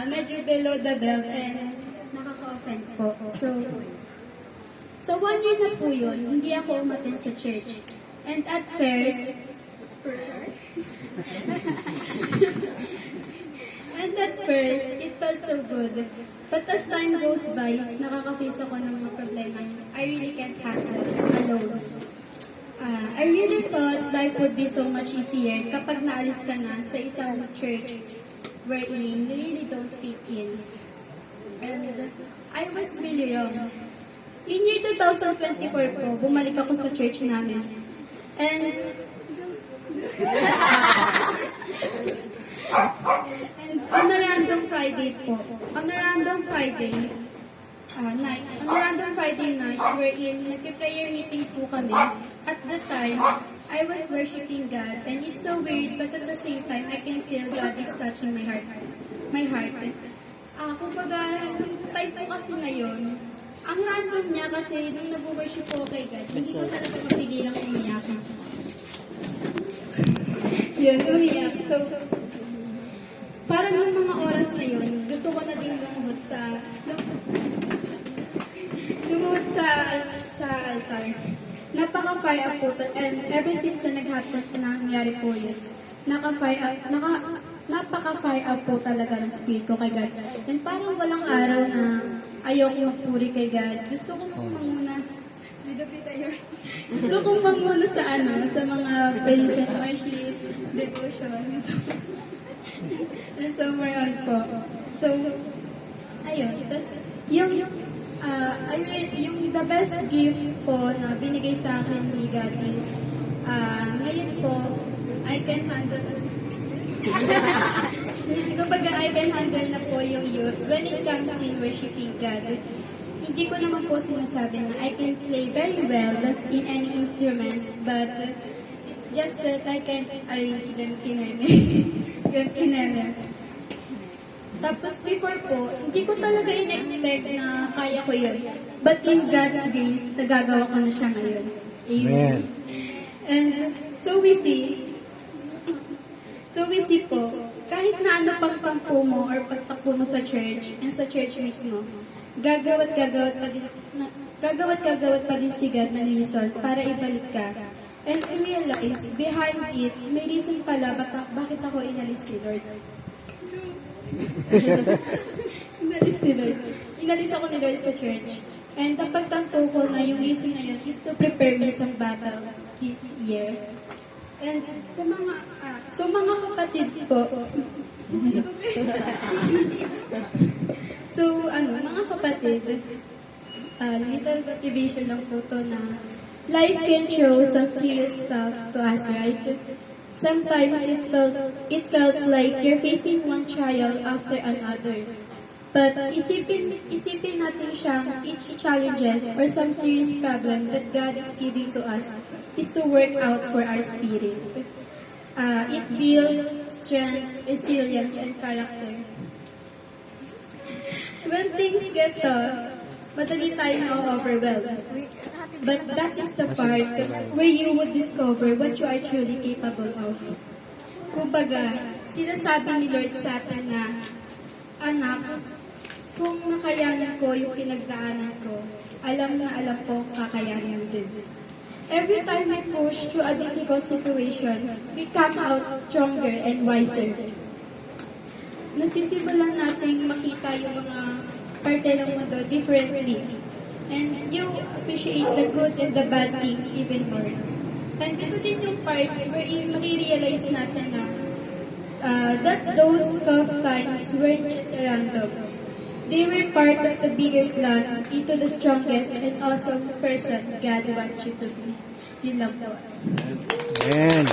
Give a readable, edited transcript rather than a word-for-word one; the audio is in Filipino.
medyo below the belt and nakaka-offend po. So 1 year na po yun, hindi ako umaten sa church. And at first, it felt so good. But as time goes by, nakaka-face ako ng mga problema I really can't handle alone. I really thought life would be so much easier kapag naalis ka na sa isang church wherein you really don't fit in. And I was really wrong. In year 2024 po, bumalik ako sa church namin. And on a random Friday night, wherein nag-prayer meeting po kami. At the time, I was worshiping God, and it's so weird, but at the same time, I can feel God is touching my heart. Kumbaga, yung time po kasi na yun, ang random niya kasi nung nag-worship po kay God, hindi ko talaga mapigilang umiyak. Umiyak. So, parang yung mga oras na yun, gusto ko na din lumuhod sa altar. Napaka-fire up po, and ever since na nangyari po yun, napaka-fire up po talaga ng spirit ko kay God. And parang walang araw na ayoko magpuri kay God. Gusto kong manguna sa mga praise and worship, devotion, and so on po. So, ayun. Tapos, yung the best gift po na binigay sa akin ni God is, ngayon po, I can handle na po yung youth when it comes in worshiping God. Hindi ko naman po sinasabi na I can play very well in any instrument, but it's just that I can't arrange them kineme. Tapos before po, hindi ko talaga in-expect na kaya ko yun. But in God's grace, nagagawa ko na siya ngayon. Amen. And so we see po, kahit na ano pang pampo mo or pagtakbo mo sa church and sa church mismo, gagawat pa din si God ng reason para ibalik ka. And I realize, behind it, may reason pala bakit ako inalis ni Lord. Inalis ako ni Lord sa church. And napagtanto ko na yung reason na yun is to prepare me some battles this year. And sa mga kapatid po, mga kapatid, little motivation lang po to na life can throw some serious stuff to us, right? Sometimes it felt like you're facing one trial after another. But isipin natin siyang each challenges or some serious problem that God is giving to us is to work out for our spirit. It builds strength, resilience, and character. When things get tough, madali tayo na-overwhelmed. But that is the part where you would discover what you are truly capable of. Kumbaga, sinasabi ni Lord sa atin na, anak, kung nakayanan ko yung pinagdaanan ko, alam ko kakayanin din. Every time we push through a difficult situation, we come out stronger and wiser. Nasisimulan nating makita yung mga parte ng mundo differently. And you appreciate the good and the bad things even more. And ito din yung part wherein marirealize natin na that those tough times weren't just random. They were part of the bigger plan into the strongest and awesome person God wants you to be. Yun lang po. Amen.